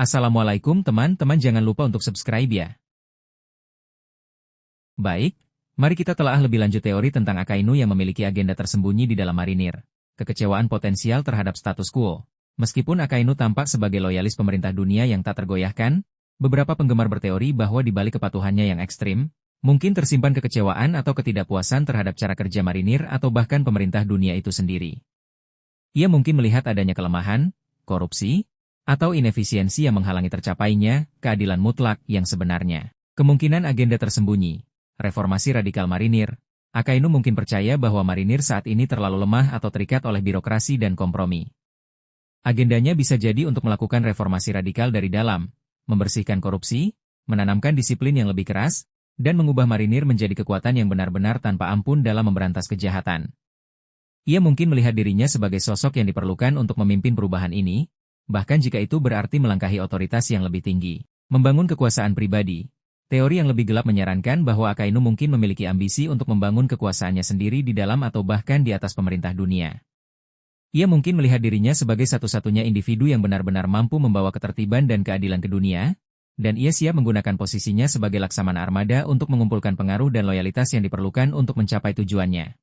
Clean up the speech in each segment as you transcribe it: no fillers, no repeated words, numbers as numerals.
Assalamualaikum teman-teman, jangan lupa untuk subscribe ya. Baik, mari kita telaah lebih lanjut teori tentang Akainu yang memiliki agenda tersembunyi di dalam marinir. Kekecewaan potensial terhadap status quo. Meskipun Akainu tampak sebagai loyalis pemerintah dunia yang tak tergoyahkan, beberapa penggemar berteori bahwa di balik kepatuhannya yang ekstrim, mungkin tersimpan kekecewaan atau ketidakpuasan terhadap cara kerja marinir atau bahkan pemerintah dunia itu sendiri. Ia mungkin melihat adanya kelemahan, korupsi, atau inefisiensi yang menghalangi tercapainya keadilan mutlak yang sebenarnya. Kemungkinan agenda tersembunyi. Reformasi radikal marinir. Akainu mungkin percaya bahwa marinir saat ini terlalu lemah atau terikat oleh birokrasi dan kompromi. Agendanya bisa jadi untuk melakukan reformasi radikal dari dalam, membersihkan korupsi, menanamkan disiplin yang lebih keras, dan mengubah marinir menjadi kekuatan yang benar-benar tanpa ampun dalam memberantas kejahatan. Ia mungkin melihat dirinya sebagai sosok yang diperlukan untuk memimpin perubahan ini, bahkan jika itu berarti melangkahi otoritas yang lebih tinggi. Membangun kekuasaan pribadi. Teori yang lebih gelap menyarankan bahwa Akainu mungkin memiliki ambisi untuk membangun kekuasaannya sendiri di dalam atau bahkan di atas pemerintah dunia. Ia mungkin melihat dirinya sebagai satu-satunya individu yang benar-benar mampu membawa ketertiban dan keadilan ke dunia, dan ia siap menggunakan posisinya sebagai laksamana armada untuk mengumpulkan pengaruh dan loyalitas yang diperlukan untuk mencapai tujuannya.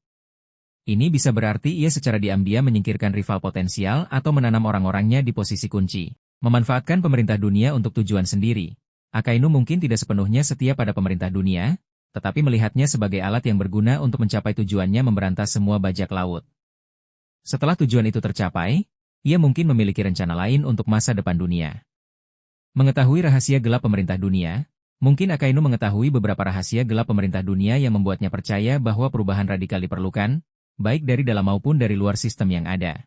Ini bisa berarti ia secara diam-diam menyingkirkan rival potensial atau menanam orang-orangnya di posisi kunci. Memanfaatkan pemerintah dunia untuk tujuan sendiri. Akainu mungkin tidak sepenuhnya setia pada pemerintah dunia, tetapi melihatnya sebagai alat yang berguna untuk mencapai tujuannya memberantas semua bajak laut. Setelah tujuan itu tercapai, ia mungkin memiliki rencana lain untuk masa depan dunia. Mengetahui rahasia gelap pemerintah dunia, mungkin Akainu mengetahui beberapa rahasia gelap pemerintah dunia yang membuatnya percaya bahwa perubahan radikal diperlukan, baik dari dalam maupun dari luar sistem yang ada.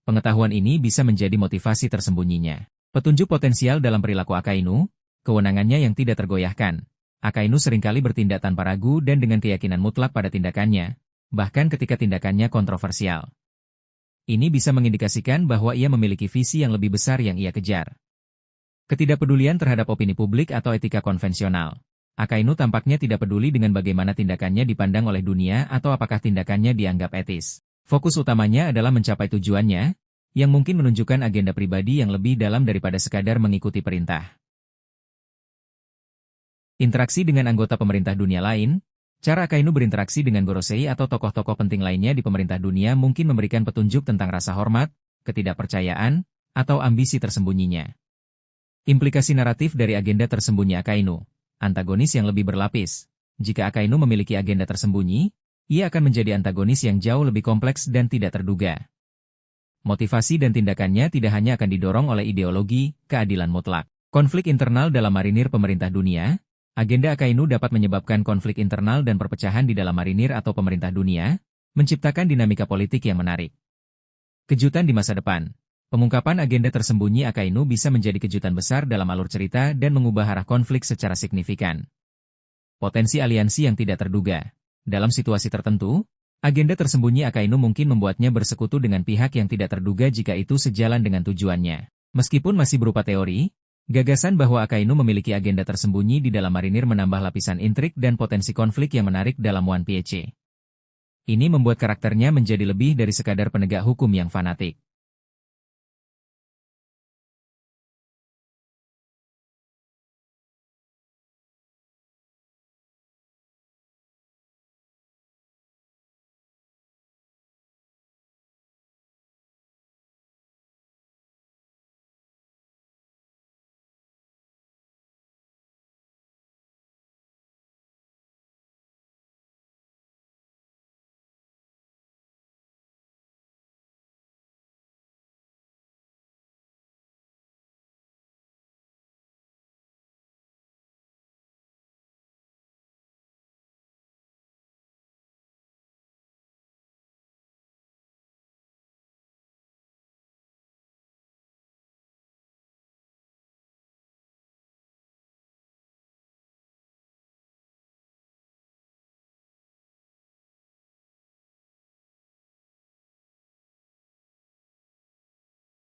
Pengetahuan ini bisa menjadi motivasi tersembunyinya. Petunjuk potensial dalam perilaku Akainu, kewenangannya yang tidak tergoyahkan. Akainu seringkali bertindak tanpa ragu dan dengan keyakinan mutlak pada tindakannya, bahkan ketika tindakannya kontroversial. Ini bisa mengindikasikan bahwa ia memiliki visi yang lebih besar yang ia kejar. Ketidakpedulian terhadap opini publik atau etika konvensional. Akainu tampaknya tidak peduli dengan bagaimana tindakannya dipandang oleh dunia atau apakah tindakannya dianggap etis. Fokus utamanya adalah mencapai tujuannya, yang mungkin menunjukkan agenda pribadi yang lebih dalam daripada sekadar mengikuti perintah. Interaksi dengan anggota pemerintah dunia lain. Cara Akainu berinteraksi dengan Gorosei atau tokoh-tokoh penting lainnya di pemerintah dunia mungkin memberikan petunjuk tentang rasa hormat, ketidakpercayaan, atau ambisi tersembunyinya. Implikasi naratif dari agenda tersembunyi Akainu. Antagonis yang lebih berlapis. Jika Akainu memiliki agenda tersembunyi, ia akan menjadi antagonis yang jauh lebih kompleks dan tidak terduga. Motivasi dan tindakannya tidak hanya akan didorong oleh ideologi, keadilan mutlak. Konflik internal dalam marinir pemerintah dunia. Agenda Akainu dapat menyebabkan konflik internal dan perpecahan di dalam marinir atau pemerintah dunia, menciptakan dinamika politik yang menarik. Kejutan di masa depan. Pengungkapan agenda tersembunyi Akainu bisa menjadi kejutan besar dalam alur cerita dan mengubah arah konflik secara signifikan. Potensi aliansi yang tidak terduga. Dalam situasi tertentu, agenda tersembunyi Akainu mungkin membuatnya bersekutu dengan pihak yang tidak terduga jika itu sejalan dengan tujuannya. Meskipun masih berupa teori, gagasan bahwa Akainu memiliki agenda tersembunyi di dalam marinir menambah lapisan intrik dan potensi konflik yang menarik dalam One Piece. Ini membuat karakternya menjadi lebih dari sekadar penegak hukum yang fanatik.